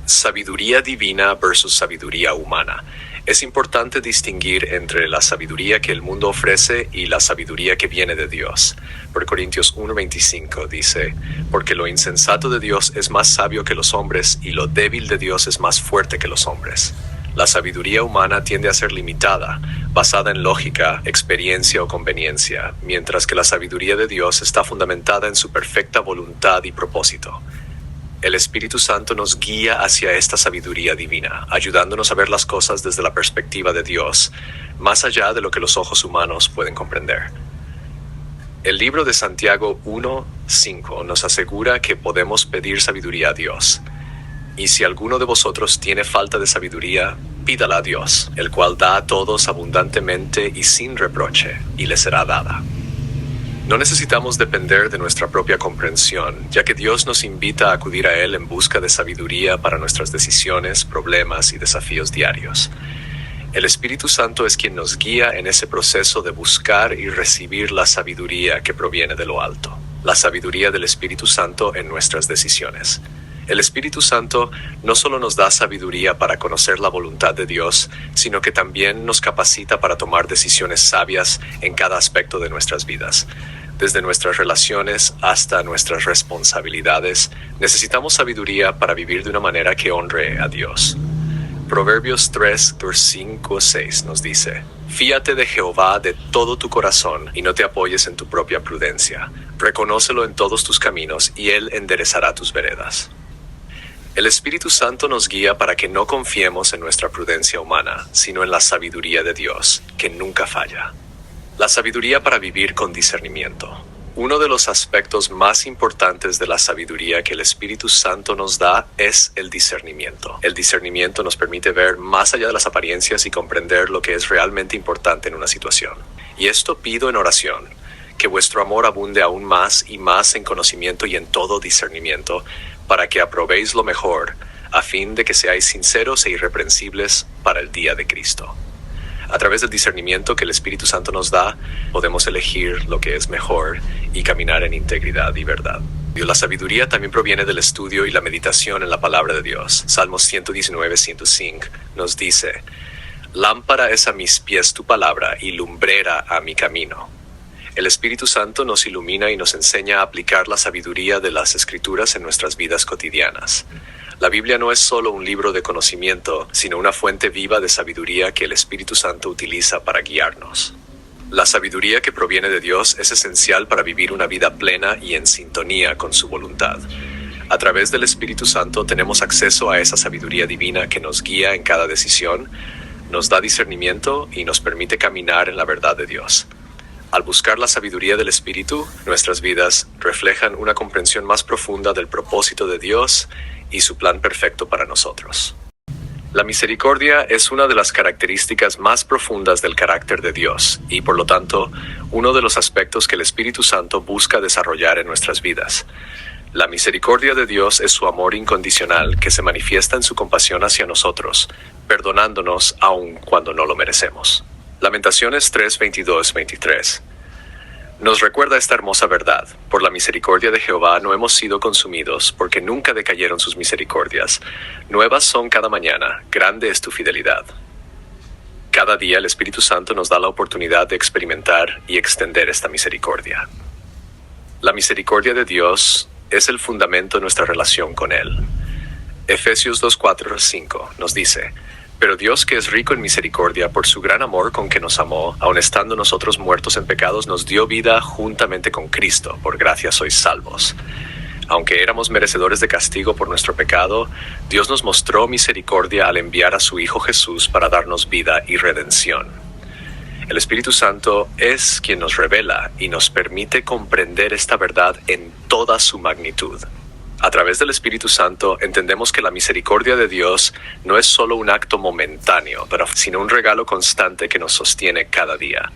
Sabiduría divina versus sabiduría humana. Es importante distinguir entre la sabiduría que el mundo ofrece y la sabiduría que viene de Dios. Por Corintios 1:25 dice, porque lo insensato de Dios es más sabio que los hombres y lo débil de Dios es más fuerte que los hombres. La sabiduría humana tiende a ser limitada, basada en lógica, experiencia o conveniencia, mientras que la sabiduría de Dios está fundamentada en su perfecta voluntad y propósito. El Espíritu Santo nos guía hacia esta sabiduría divina, ayudándonos a ver las cosas desde la perspectiva de Dios, más allá de lo que los ojos humanos pueden comprender. El libro de Santiago 1:5 nos asegura que podemos pedir sabiduría a Dios. Y si alguno de vosotros tiene falta de sabiduría, pídala a Dios, el cual da a todos abundantemente y sin reproche, y le será dada. No necesitamos depender de nuestra propia comprensión, ya que Dios nos invita a acudir a Él en busca de sabiduría para nuestras decisiones, problemas y desafíos diarios. El Espíritu Santo es quien nos guía en ese proceso de buscar y recibir la sabiduría que proviene de lo alto, la sabiduría del Espíritu Santo en nuestras decisiones. El Espíritu Santo no solo nos da sabiduría para conocer la voluntad de Dios, sino que también nos capacita para tomar decisiones sabias en cada aspecto de nuestras vidas. Desde nuestras relaciones hasta nuestras responsabilidades, necesitamos sabiduría para vivir de una manera que honre a Dios. Proverbios 3:5-6 nos dice, fíate de Jehová de todo tu corazón y no te apoyes en tu propia prudencia. Reconócelo en todos tus caminos y Él enderezará tus veredas. El Espíritu Santo nos guía para que no confiemos en nuestra prudencia humana, sino en la sabiduría de Dios, que nunca falla. La sabiduría para vivir con discernimiento. Uno de los aspectos más importantes de la sabiduría que el Espíritu Santo nos da es el discernimiento. El discernimiento nos permite ver más allá de las apariencias y comprender lo que es realmente importante en una situación. Y esto pido en oración, que vuestro amor abunde aún más y más en conocimiento y en todo discernimiento, para que aprobéis lo mejor, a fin de que seáis sinceros e irreprensibles para el día de Cristo. A través del discernimiento que el Espíritu Santo nos da, podemos elegir lo que es mejor y caminar en integridad y verdad. La sabiduría también proviene del estudio y la meditación en la palabra de Dios. Salmos 119:105 nos dice, lámpara es a mis pies tu palabra y lumbrera a mi camino. El Espíritu Santo nos ilumina y nos enseña a aplicar la sabiduría de las Escrituras en nuestras vidas cotidianas. La Biblia no es solo un libro de conocimiento, sino una fuente viva de sabiduría que el Espíritu Santo utiliza para guiarnos. La sabiduría que proviene de Dios es esencial para vivir una vida plena y en sintonía con su voluntad. A través del Espíritu Santo tenemos acceso a esa sabiduría divina que nos guía en cada decisión, nos da discernimiento y nos permite caminar en la verdad de Dios. Al buscar la sabiduría del Espíritu, nuestras vidas reflejan una comprensión más profunda del propósito de Dios y su plan perfecto para nosotros. La misericordia es una de las características más profundas del carácter de Dios y, por lo tanto, uno de los aspectos que el Espíritu Santo busca desarrollar en nuestras vidas. La misericordia de Dios es su amor incondicional que se manifiesta en su compasión hacia nosotros, perdonándonos aun cuando no lo merecemos. Lamentaciones 3:22-23 nos recuerda esta hermosa verdad. Por la misericordia de Jehová no hemos sido consumidos, porque nunca decayeron sus misericordias. Nuevas son cada mañana, grande es tu fidelidad. Cada día el Espíritu Santo nos da la oportunidad de experimentar y extender esta misericordia. La misericordia de Dios es el fundamento de nuestra relación con Él. Efesios 2:4-5 nos dice: Pero Dios, que es rico en misericordia, por su gran amor con que nos amó, aun estando nosotros muertos en pecados, nos dio vida juntamente con Cristo. Por gracia sois salvos. Aunque éramos merecedores de castigo por nuestro pecado, Dios nos mostró misericordia al enviar a su Hijo Jesús para darnos vida y redención. El Espíritu Santo es quien nos revela y nos permite comprender esta verdad en toda su magnitud. A través del Espíritu Santo entendemos que la misericordia de Dios no es solo un acto momentáneo, sino un regalo constante que nos sostiene cada día.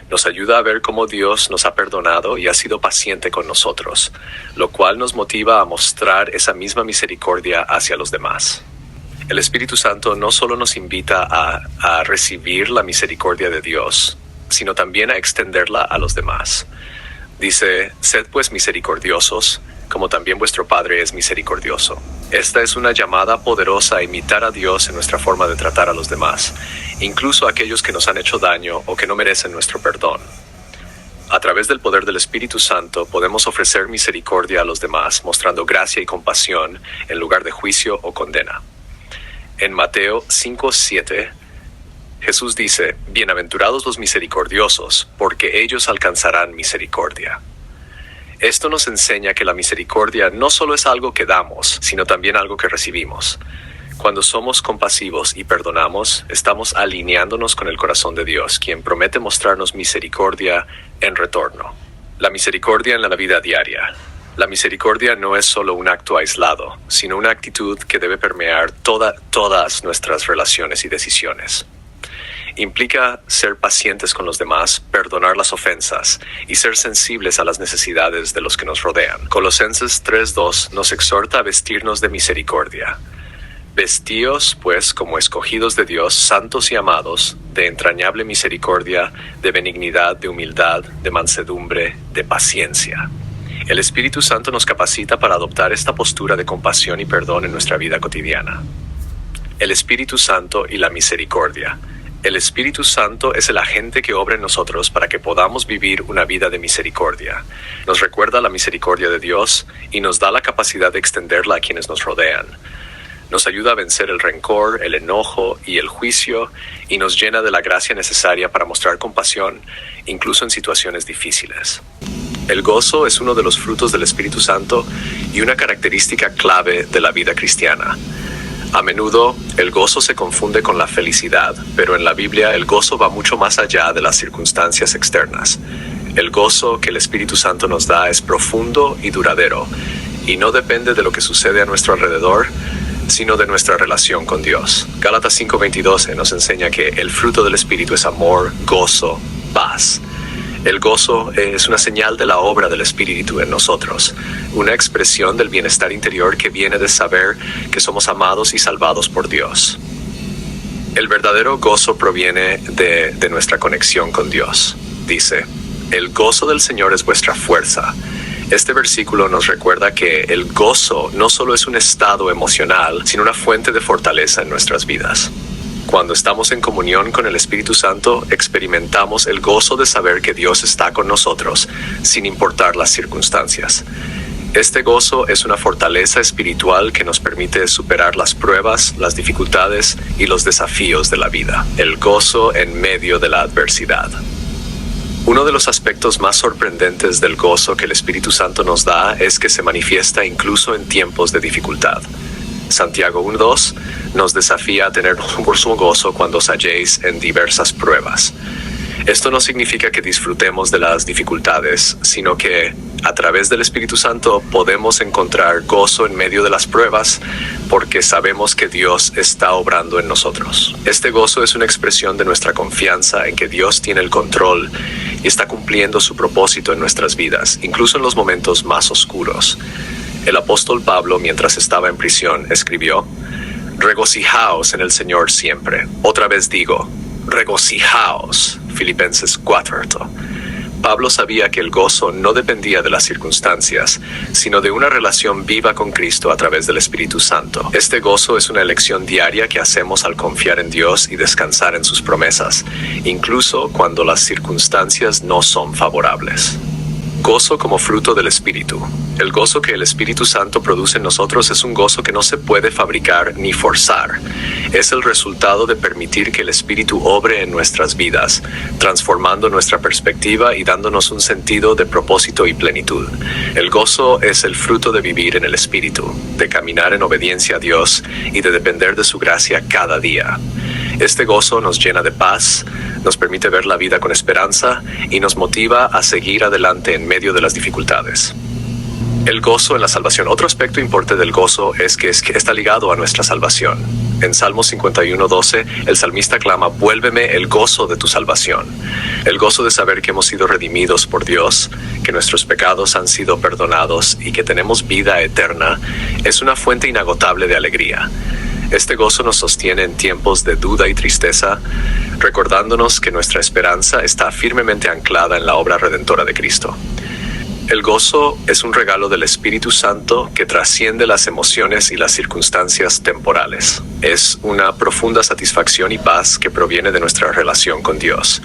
Nos ayuda a ver cómo Dios nos ha perdonado y ha sido paciente con nosotros, lo cual nos motiva a mostrar esa misma misericordia hacia los demás. El Espíritu Santo no solo nos invita a recibir la misericordia de Dios, sino también a extenderla a los demás. Dice: Sed pues misericordiosos, como también vuestro Padre es misericordioso. Esta es una llamada poderosa a imitar a Dios en nuestra forma de tratar a los demás, incluso a aquellos que nos han hecho daño o que no merecen nuestro perdón. A través del poder del Espíritu Santo podemos ofrecer misericordia a los demás, mostrando gracia y compasión en lugar de juicio o condena. En Mateo 5:7, Jesús dice: Bienaventurados los misericordiosos, porque ellos alcanzarán misericordia. Esto nos enseña que la misericordia no solo es algo que damos, sino también algo que recibimos. Cuando somos compasivos y perdonamos, estamos alineándonos con el corazón de Dios, quien promete mostrarnos misericordia en retorno. La misericordia en la vida diaria. La misericordia no es solo un acto aislado, sino una actitud que debe permear todas nuestras relaciones y decisiones. Implica ser pacientes con los demás, perdonar las ofensas y ser sensibles a las necesidades de los que nos rodean. Colosenses 3:2 nos exhorta a vestirnos de misericordia. Vestíos, pues, como escogidos de Dios, santos y amados, de entrañable misericordia, de benignidad, de humildad, de mansedumbre, de paciencia. El Espíritu Santo nos capacita para adoptar esta postura de compasión y perdón en nuestra vida cotidiana. El Espíritu Santo y la misericordia. El Espíritu Santo es el agente que obra en nosotros para que podamos vivir una vida de misericordia. Nos recuerda la misericordia de Dios y nos da la capacidad de extenderla a quienes nos rodean. Nos ayuda a vencer el rencor, el enojo y el juicio, y nos llena de la gracia necesaria para mostrar compasión, incluso en situaciones difíciles. El gozo es uno de los frutos del Espíritu Santo y una característica clave de la vida cristiana. A menudo, el gozo se confunde con la felicidad, pero en la Biblia el gozo va mucho más allá de las circunstancias externas. El gozo que el Espíritu Santo nos da es profundo y duradero, y no depende de lo que sucede a nuestro alrededor, sino de nuestra relación con Dios. Gálatas 5:22 nos enseña que el fruto del Espíritu es amor, gozo, paz. El gozo es una señal de la obra del Espíritu en nosotros, una expresión del bienestar interior que viene de saber que somos amados y salvados por Dios. El verdadero gozo proviene de nuestra conexión con Dios. Dice: el gozo del Señor es vuestra fuerza. Este versículo nos recuerda que el gozo no solo es un estado emocional, sino una fuente de fortaleza en nuestras vidas. Cuando estamos en comunión con el Espíritu Santo, experimentamos el gozo de saber que Dios está con nosotros, sin importar las circunstancias. Este gozo es una fortaleza espiritual que nos permite superar las pruebas, las dificultades y los desafíos de la vida. El gozo en medio de la adversidad. Uno de los aspectos más sorprendentes del gozo que el Espíritu Santo nos da es que se manifiesta incluso en tiempos de dificultad. Santiago 1:2 nos desafía a tener un sumo gozo cuando os halléis en diversas pruebas. Esto no significa que disfrutemos de las dificultades, sino que a través del Espíritu Santo podemos encontrar gozo en medio de las pruebas porque sabemos que Dios está obrando en nosotros. Este gozo es una expresión de nuestra confianza en que Dios tiene el control y está cumpliendo su propósito en nuestras vidas, incluso en los momentos más oscuros. El apóstol Pablo, mientras estaba en prisión, escribió: regocijaos en el Señor siempre. Otra vez digo, regocijaos. Filipenses 4:8. Pablo sabía que el gozo no dependía de las circunstancias, sino de una relación viva con Cristo a través del Espíritu Santo. Este gozo es una elección diaria que hacemos al confiar en Dios y descansar en sus promesas, incluso cuando las circunstancias no son favorables. Gozo como fruto del Espíritu. El gozo que el Espíritu Santo produce en nosotros es un gozo que no se puede fabricar ni forzar. Es el resultado de permitir que el Espíritu obre en nuestras vidas, transformando nuestra perspectiva y dándonos un sentido de propósito y plenitud. El gozo es el fruto de vivir en el Espíritu, de caminar en obediencia a Dios y de depender de su gracia cada día. Este gozo nos llena de paz, nos permite ver la vida con esperanza y nos motiva a seguir adelante en medio de las dificultades. El gozo en la salvación. Otro aspecto importante del gozo es que está ligado a nuestra salvación. En Salmo 51:12, el salmista clama: vuélveme el gozo de tu salvación. El gozo de saber que hemos sido redimidos por Dios, que nuestros pecados han sido perdonados y que tenemos vida eterna, es una fuente inagotable de alegría. Este gozo nos sostiene en tiempos de duda y tristeza, recordándonos que nuestra esperanza está firmemente anclada en la obra redentora de Cristo. El gozo es un regalo del Espíritu Santo que trasciende las emociones y las circunstancias temporales. Es una profunda satisfacción y paz que proviene de nuestra relación con Dios.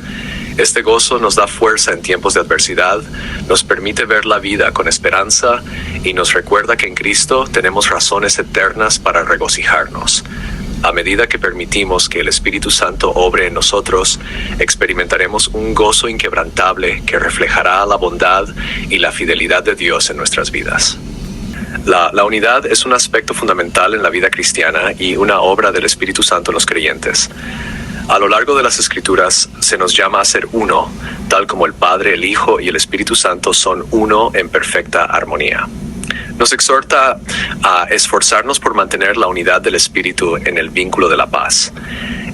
Este gozo nos da fuerza en tiempos de adversidad, nos permite ver la vida con esperanza y nos recuerda que en Cristo tenemos razones eternas para regocijarnos. A medida que permitimos que el Espíritu Santo obre en nosotros, experimentaremos un gozo inquebrantable que reflejará la bondad y la fidelidad de Dios en nuestras vidas. La unidad es un aspecto fundamental en la vida cristiana y una obra del Espíritu Santo en los creyentes. A lo largo de las Escrituras se nos llama a ser uno, tal como el Padre, el Hijo y el Espíritu Santo son uno en perfecta armonía. Nos exhorta a esforzarnos por mantener la unidad del Espíritu en el vínculo de la paz.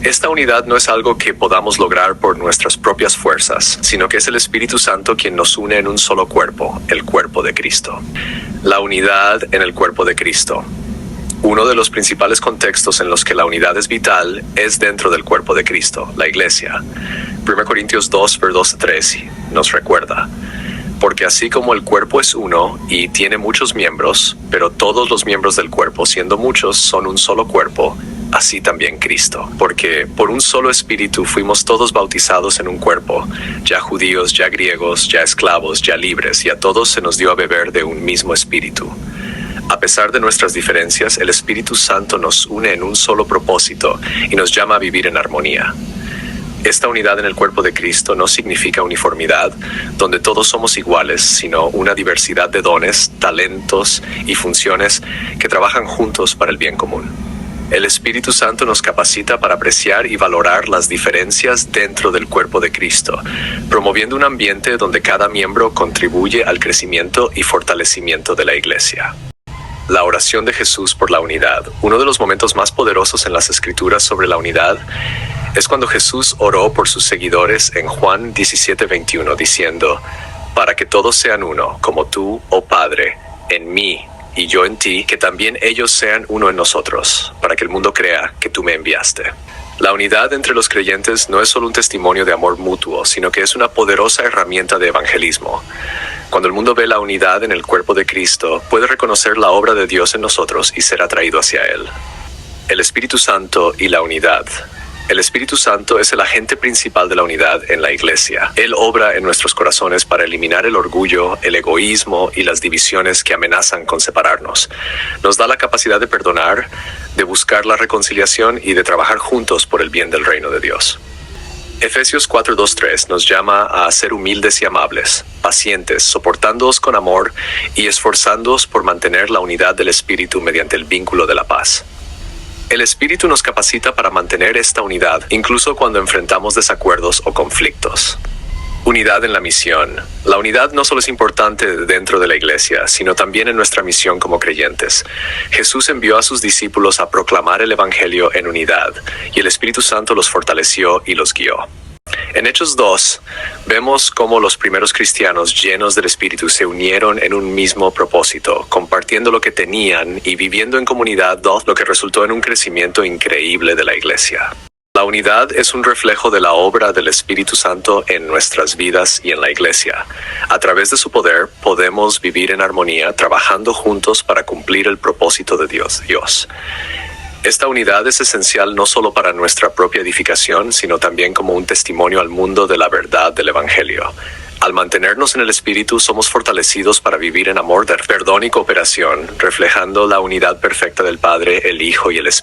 Esta unidad no es algo que podamos lograr por nuestras propias fuerzas, sino que es el Espíritu Santo quien nos une en un solo cuerpo, el cuerpo de Cristo. La unidad en el cuerpo de Cristo. Uno de los principales contextos en los que la unidad es vital es dentro del cuerpo de Cristo, la Iglesia. 1 Corintios 2, versículos 3 nos recuerda: porque así como el cuerpo es uno y tiene muchos miembros, pero todos los miembros del cuerpo, siendo muchos, son un solo cuerpo, así también Cristo. Porque por un solo espíritu fuimos todos bautizados en un cuerpo, ya judíos, ya griegos, ya esclavos, ya libres, y a todos se nos dio a beber de un mismo espíritu. A pesar de nuestras diferencias, el Espíritu Santo nos une en un solo propósito y nos llama a vivir en armonía. Esta unidad en el cuerpo de Cristo no significa uniformidad, donde todos somos iguales, sino una diversidad de dones, talentos y funciones que trabajan juntos para el bien común. El Espíritu Santo nos capacita para apreciar y valorar las diferencias dentro del cuerpo de Cristo, promoviendo un ambiente donde cada miembro contribuye al crecimiento y fortalecimiento de la Iglesia. La oración de Jesús por la unidad. Uno de los momentos más poderosos en las Escrituras sobre la unidad es cuando Jesús oró por sus seguidores en Juan 17:21, diciendo: para que todos sean uno, como tú, oh Padre, en mí y yo en ti, que también ellos sean uno en nosotros, para que el mundo crea que tú me enviaste. La unidad entre los creyentes no es solo un testimonio de amor mutuo, sino que es una poderosa herramienta de evangelismo. Cuando el mundo ve la unidad en el cuerpo de Cristo, puede reconocer la obra de Dios en nosotros y ser atraído hacia Él. El Espíritu Santo y la unidad. El Espíritu Santo es el agente principal de la unidad en la Iglesia. Él obra en nuestros corazones para eliminar el orgullo, el egoísmo y las divisiones que amenazan con separarnos. Nos da la capacidad de perdonar, de buscar la reconciliación y de trabajar juntos por el bien del reino de Dios. Efesios 4:2-3 nos llama a ser humildes y amables, pacientes, soportándoos con amor y esforzándoos por mantener la unidad del Espíritu mediante el vínculo de la paz. El Espíritu nos capacita para mantener esta unidad, incluso cuando enfrentamos desacuerdos o conflictos. Unidad en la misión. La unidad no solo es importante dentro de la Iglesia, sino también en nuestra misión como creyentes. Jesús envió a sus discípulos a proclamar el Evangelio en unidad, y el Espíritu Santo los fortaleció y los guió. En En Hechos 2, vemos cómo los primeros cristianos llenos del Espíritu se unieron en un mismo propósito, compartiendo lo que tenían y viviendo en comunidad, lo que resultó en un crecimiento increíble de la iglesia. La unidad es un reflejo de la obra del Espíritu Santo en nuestras vidas y en la iglesia. A través de su poder podemos vivir en armonía, trabajando juntos para cumplir el propósito de Dios. Esta unidad es esencial no solo para nuestra propia edificación, sino también como un testimonio al mundo de la verdad del Evangelio. Al mantenernos en el Espíritu, somos fortalecidos para vivir en amor, de perdón y cooperación, reflejando la unidad perfecta del Padre, el Hijo y el Espíritu.